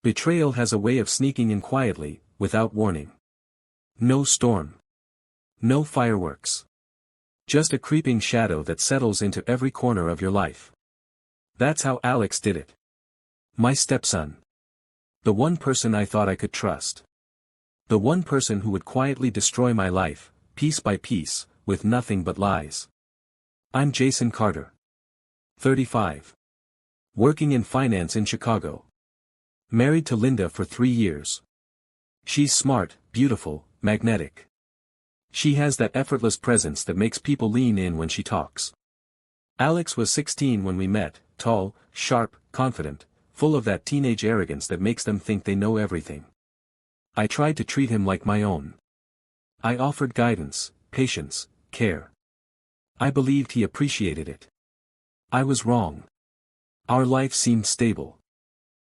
Betrayal has a way of sneaking in quietly, without warning. No storm. No fireworks. Just a creeping shadow that settles into every corner of your life. That's how Alex did it. My stepson. The one person I thought I could trust. The one person who would quietly destroy my life, piece by piece, with nothing but lies. I'm Jason Carter. 35. Working in finance in Chicago. Married to Linda for 3 years. She's smart, beautiful, magnetic. She has that effortless presence that makes people lean in when she talks. Alex was 16 when we met, tall, sharp, confident, full of that teenage arrogance that makes them think they know everything. I tried to treat him like my own. I offered guidance, patience, care. I believed he appreciated it. I was wrong. Our life seemed stable.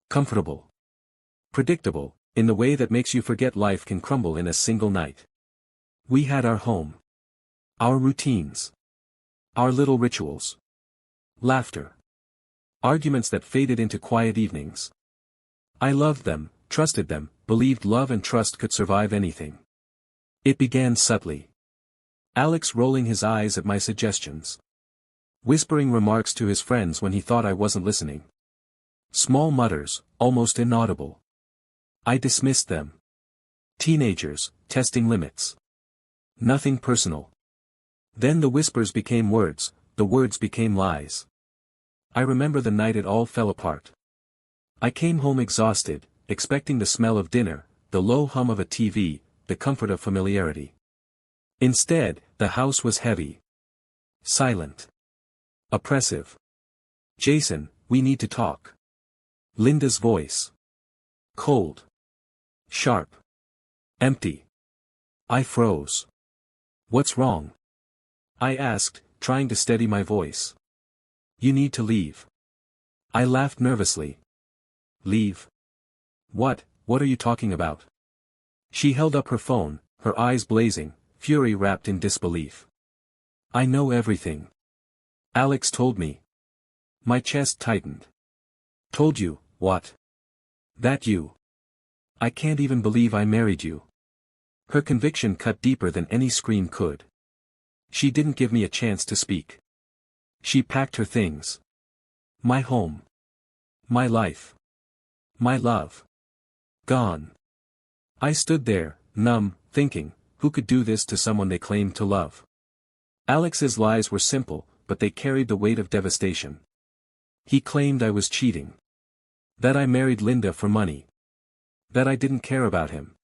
Comfortable. Predictable, in the way that makes you forget life can crumble in a single night. We had our home. Our routines. Our little rituals. Laughter. Arguments that faded into quiet evenings. I loved them, trusted them, believed love and trust could survive anything. It began subtly. Alex rolling his eyes at my suggestions. Whispering remarks to his friends when he thought I wasn't listening. Small mutters, almost inaudible. I dismissed them. Teenagers, testing limits. Nothing personal. Then the whispers became words, the words became lies. I remember the night it all fell apart. I came home exhausted, expecting the smell of dinner, the low hum of a TV, the comfort of familiarity. Instead, the house was heavy. Silent. Oppressive. Jason, we need to talk. Linda's voice. Cold. Sharp. Empty. I froze. What's wrong? I asked, trying to steady my voice. You need to leave. I laughed nervously. Leave? What are you talking about? She held up her phone, her eyes blazing, fury wrapped in disbelief. I know everything. Alex told me. My chest tightened. Told you, what? That you. I can't even believe I married you. Her conviction cut deeper than any scream could. She didn't give me a chance to speak. She packed her things. My home. My life. My love. Gone. I stood there, numb, thinking, who could do this to someone they claimed to love? Alex's lies were simple, but they carried the weight of devastation. He claimed I was cheating. That I married Linda for money. That I didn't care about him.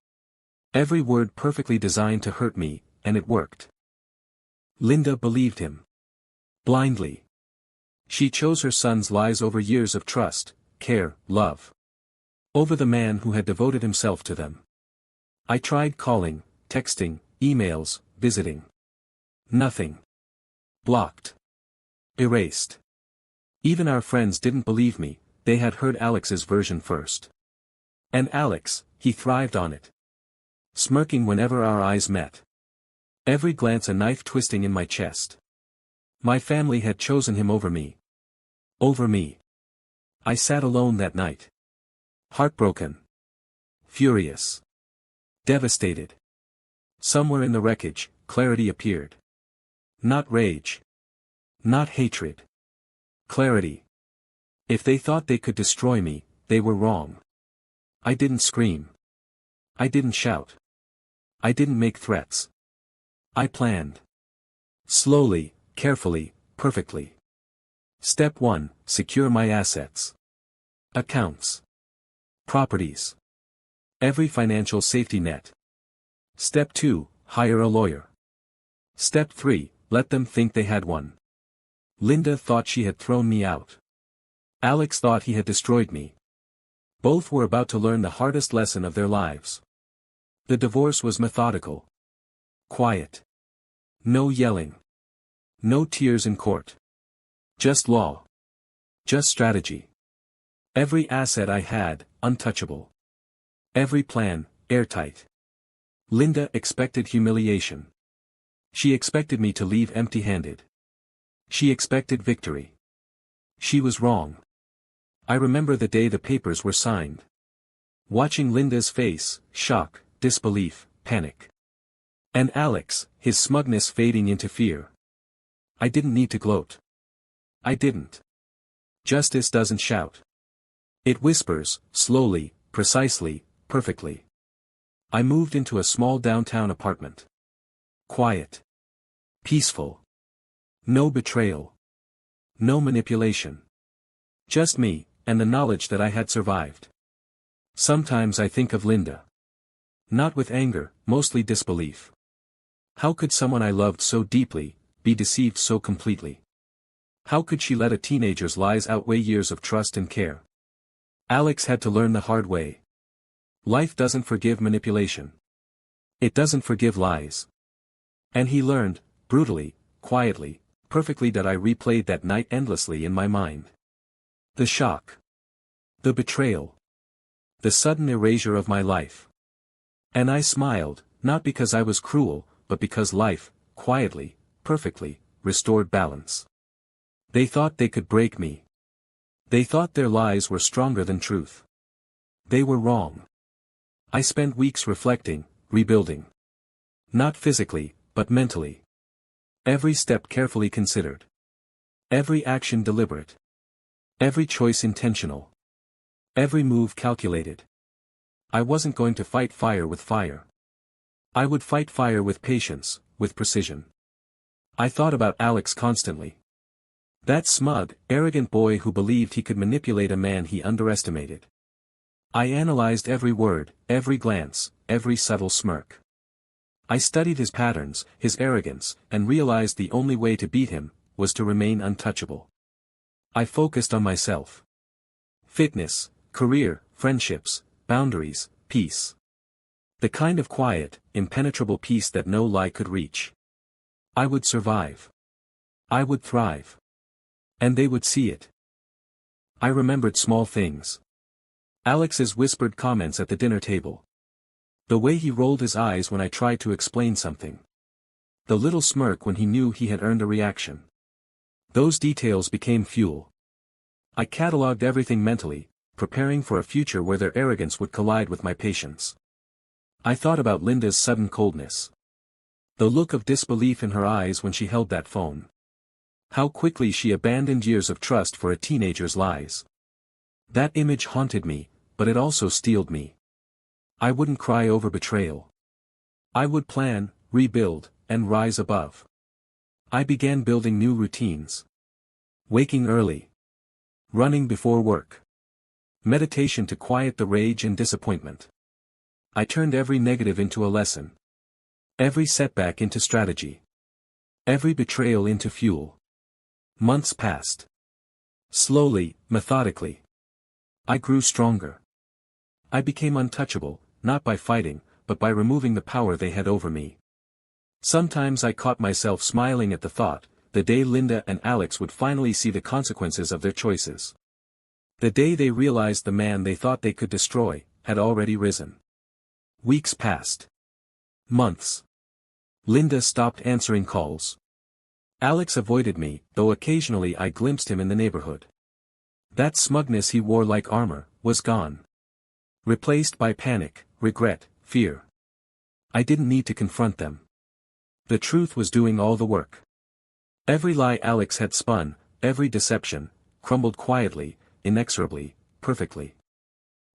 Every word perfectly designed to hurt me, and it worked. Linda believed him. Blindly. She chose her son's lies over years of trust, care, love. Over the man who had devoted himself to them. I tried calling, texting, emails, visiting. Nothing. Blocked. Erased. Even our friends didn't believe me, they had heard Alex's version first. And Alex, he thrived on it. Smirking whenever our eyes met. Every glance a knife twisting in my chest. My family had chosen him over me. Over me. I sat alone that night. Heartbroken. Furious. Devastated. Somewhere in the wreckage, clarity appeared. Not rage. Not hatred. Clarity. If they thought they could destroy me, they were wrong. I didn't scream. I didn't shout. I didn't make threats. I planned. Slowly, carefully, perfectly. Step 1, secure my assets. Accounts. Properties. Every financial safety net. Step 2, hire a lawyer. Step 3, let them think they had one. Linda thought she had thrown me out. Alex thought he had destroyed me. Both were about to learn the hardest lesson of their lives. The divorce was methodical. Quiet. No yelling. No tears in court. Just law. Just strategy. Every asset I had, untouchable. Every plan, airtight. Linda expected humiliation. She expected me to leave empty-handed. She expected victory. She was wrong. I remember the day the papers were signed. Watching Linda's face, shock, disbelief, panic. And Alex, his smugness fading into fear. I didn't need to gloat. I didn't. Justice doesn't shout. It whispers, slowly, precisely, perfectly. I moved into a small downtown apartment. Quiet. Peaceful. No betrayal. No manipulation. Just me, and the knowledge that I had survived. Sometimes I think of Linda. Not with anger, mostly disbelief. How could someone I loved so deeply, be deceived so completely? How could she let a teenager's lies outweigh years of trust and care? Alex had to learn the hard way. Life doesn't forgive manipulation. It doesn't forgive lies. And he learned, brutally, quietly, perfectly, that I replayed that night endlessly in my mind. The shock. The betrayal. The sudden erasure of my life. And I smiled, not because I was cruel, but because life, quietly, perfectly, restored balance. They thought they could break me. They thought their lies were stronger than truth. They were wrong. I spent weeks reflecting, rebuilding. Not physically, but mentally. Every step carefully considered. Every action deliberate. Every choice intentional. Every move calculated. I wasn't going to fight fire with fire. I would fight fire with patience, with precision. I thought about Alex constantly. That smug, arrogant boy who believed he could manipulate a man he underestimated. I analyzed every word, every glance, every subtle smirk. I studied his patterns, his arrogance, and realized the only way to beat him was to remain untouchable. I focused on myself. Fitness, career, friendships, boundaries, peace. The kind of quiet, impenetrable peace that no lie could reach. I would survive. I would thrive. And they would see it. I remembered small things. Alex's whispered comments at the dinner table. The way he rolled his eyes when I tried to explain something. The little smirk when he knew he had earned a reaction. Those details became fuel. I catalogued everything mentally, preparing for a future where their arrogance would collide with my patience. I thought about Linda's sudden coldness. The look of disbelief in her eyes when she held that phone. How quickly she abandoned years of trust for a teenager's lies. That image haunted me, but it also steeled me. I wouldn't cry over betrayal. I would plan, rebuild, and rise above. I began building new routines. Waking early. Running before work. Meditation to quiet the rage and disappointment. I turned every negative into a lesson. Every setback into strategy. Every betrayal into fuel. Months passed. Slowly, methodically. I grew stronger. I became untouchable, not by fighting, but by removing the power they had over me. Sometimes I caught myself smiling at the thought, the day Linda and Alex would finally see the consequences of their choices. The day they realized the man they thought they could destroy, had already risen. Weeks passed. Months. Linda stopped answering calls. Alex avoided me, though occasionally I glimpsed him in the neighborhood. That smugness he wore like armor, was gone. Replaced by panic, regret, fear. I didn't need to confront them. The truth was doing all the work. Every lie Alex had spun, every deception, crumbled quietly, inexorably, perfectly.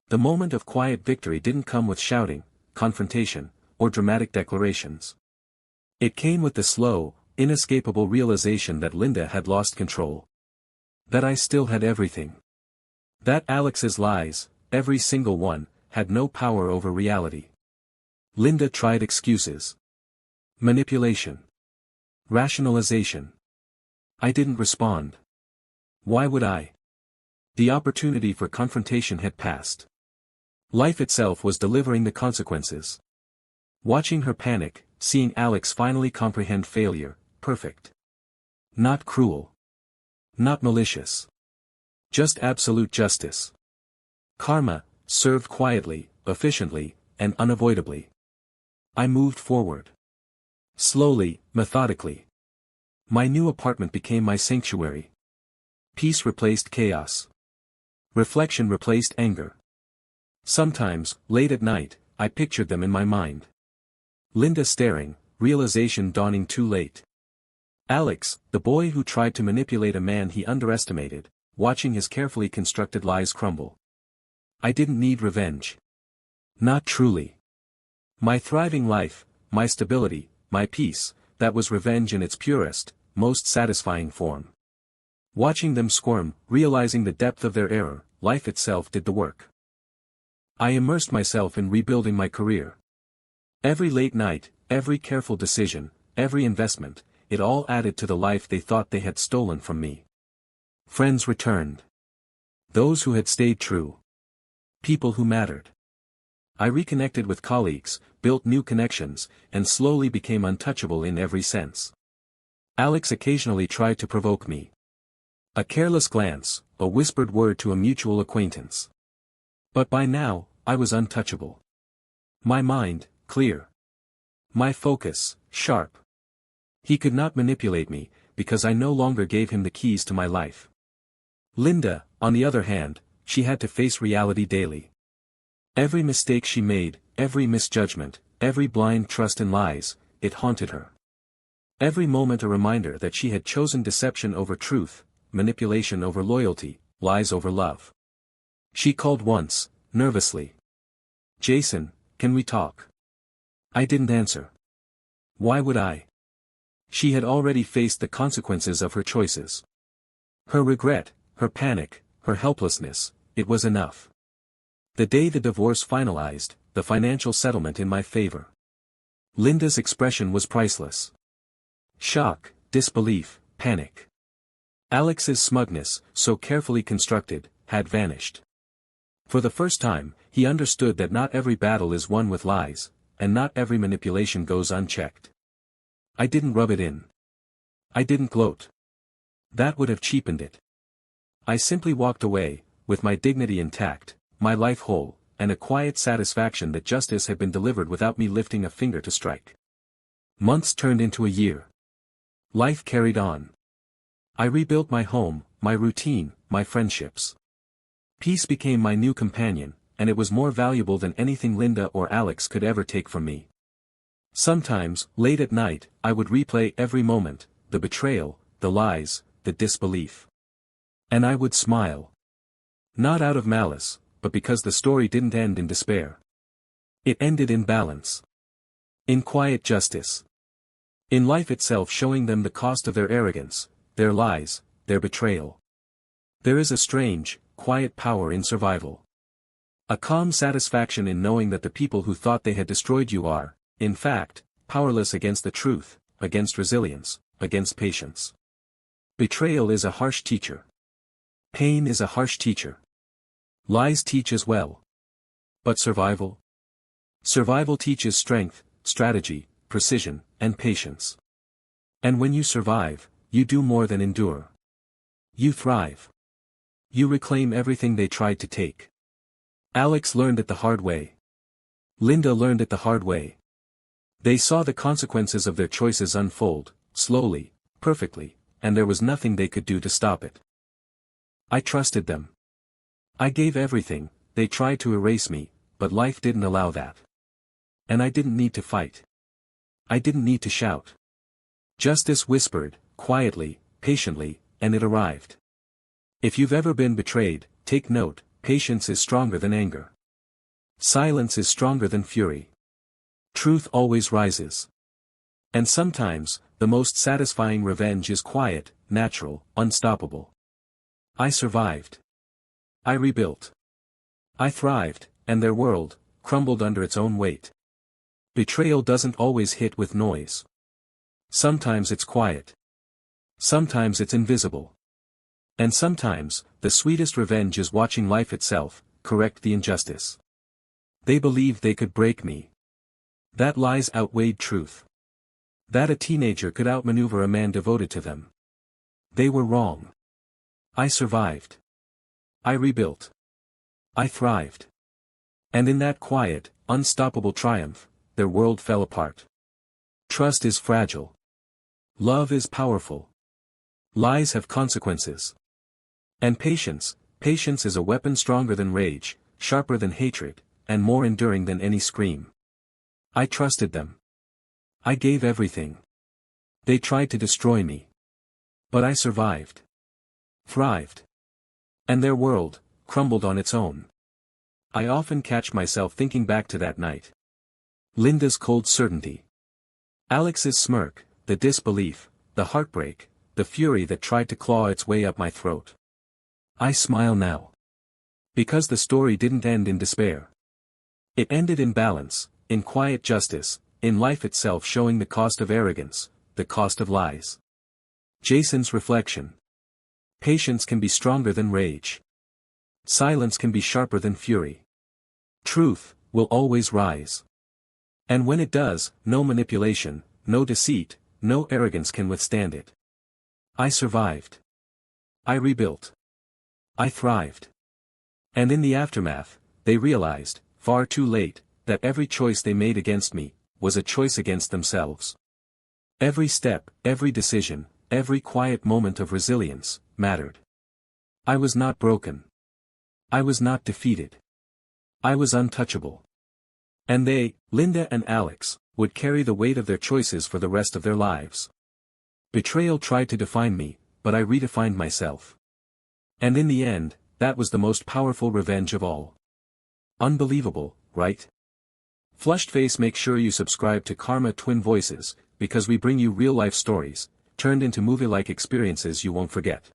The moment of quiet victory didn't come with shouting, confrontation, or dramatic declarations. It came with the slow, inescapable realization that Linda had lost control. That I still had everything. That Alex's lies, every single one, had no power over reality. Linda tried excuses. Manipulation. Rationalization. I didn't respond. Why would I? The opportunity for confrontation had passed. Life itself was delivering the consequences. Watching her panic, seeing Alex finally comprehend failure, perfect. Not cruel. Not malicious. Just absolute justice. Karma, served quietly, efficiently, and unavoidably. I moved forward. Slowly, methodically. My new apartment became my sanctuary. Peace replaced chaos. Reflection replaced anger. Sometimes, late at night, I pictured them in my mind. Linda staring, realization dawning too late. Alex, the boy who tried to manipulate a man he underestimated, watching his carefully constructed lies crumble. I didn't need revenge. Not truly. My thriving life, my stability, my peace, that was revenge in its purest, most satisfying form. Watching them squirm, realizing the depth of their error, life itself did the work. I immersed myself in rebuilding my career. Every late night, every careful decision, every investment, it all added to the life they thought they had stolen from me. Friends returned. Those who had stayed true. People who mattered. I reconnected with colleagues, built new connections, and slowly became untouchable in every sense. Alex occasionally tried to provoke me. A careless glance, a whispered word to a mutual acquaintance. But by now, I was untouchable. My mind, clear. My focus, sharp. He could not manipulate me, because I no longer gave him the keys to my life. Linda, on the other hand, she had to face reality daily. Every mistake she made, every misjudgment, every blind trust in lies, it haunted her. Every moment a reminder that she had chosen deception over truth, manipulation over loyalty, lies over love. She called once, nervously. "Jason, can we talk?" I didn't answer. Why would I? She had already faced the consequences of her choices. Her regret, her panic, her helplessness, it was enough. The day the divorce finalized, the financial settlement in my favor. Linda's expression was priceless. Shock, disbelief, panic. Alex's smugness, so carefully constructed, had vanished. For the first time, he understood that not every battle is won with lies, and not every manipulation goes unchecked. I didn't rub it in. I didn't gloat. That would have cheapened it. I simply walked away, with my dignity intact, my life whole, and a quiet satisfaction that justice had been delivered without me lifting a finger to strike. Months turned into a year. Life carried on. I rebuilt my home, my routine, my friendships. Peace became my new companion, and it was more valuable than anything Linda or Alex could ever take from me. Sometimes, late at night, I would replay every moment, the betrayal, the lies, the disbelief. And I would smile. Not out of malice, but because the story didn't end in despair. It ended in balance. In quiet justice. In life itself showing them the cost of their arrogance, their lies, their betrayal. There is a strange, quiet power in survival. A calm satisfaction in knowing that the people who thought they had destroyed you are, in fact, powerless against the truth, against resilience, against patience. Betrayal is a harsh teacher. Pain is a harsh teacher. Lies teach as well. But survival? Survival teaches strength, strategy, precision, and patience. And when you survive, you do more than endure. You thrive. You reclaim everything they tried to take. Alex learned it the hard way. Linda learned it the hard way. They saw the consequences of their choices unfold, slowly, perfectly, and there was nothing they could do to stop it. I trusted them. I gave everything. They tried to erase me, but life didn't allow that. And I didn't need to fight. I didn't need to shout. Justice whispered, quietly, patiently, and it arrived. If you've ever been betrayed, take note, patience is stronger than anger. Silence is stronger than fury. Truth always rises. And sometimes, the most satisfying revenge is quiet, natural, unstoppable. I survived. I rebuilt. I thrived, and their world crumbled under its own weight. Betrayal doesn't always hit with noise. Sometimes it's quiet. Sometimes it's invisible. And sometimes, the sweetest revenge is watching life itself correct the injustice. They believed they could break me. That lies outweighed truth. That a teenager could outmaneuver a man devoted to them. They were wrong. I survived. I rebuilt. I thrived. And in that quiet, unstoppable triumph, their world fell apart. Trust is fragile. Love is powerful. Lies have consequences. And patience is a weapon stronger than rage, sharper than hatred, and more enduring than any scream. I trusted them. I gave everything. They tried to destroy me. But I survived. Thrived. And their world crumbled on its own. I often catch myself thinking back to that night. Linda's cold certainty. Alex's smirk, the disbelief, the heartbreak, the fury that tried to claw its way up my throat. I smile now. Because the story didn't end in despair. It ended in balance, in quiet justice, in life itself showing the cost of arrogance, the cost of lies. Jason's reflection. Patience can be stronger than rage. Silence can be sharper than fury. Truth will always rise. And when it does, no manipulation, no deceit, no arrogance can withstand it. I survived. I rebuilt. I thrived. And in the aftermath, they realized, far too late, that every choice they made against me was a choice against themselves. Every step, every decision, every quiet moment of resilience mattered. I was not broken. I was not defeated. I was untouchable. And they, Linda and Alex, would carry the weight of their choices for the rest of their lives. Betrayal tried to define me, but I redefined myself. And in the end, that was the most powerful revenge of all. Unbelievable, right? Flushed face, make sure you subscribe to Karma Twin Voices, because we bring you real-life stories, turned into movie-like experiences you won't forget.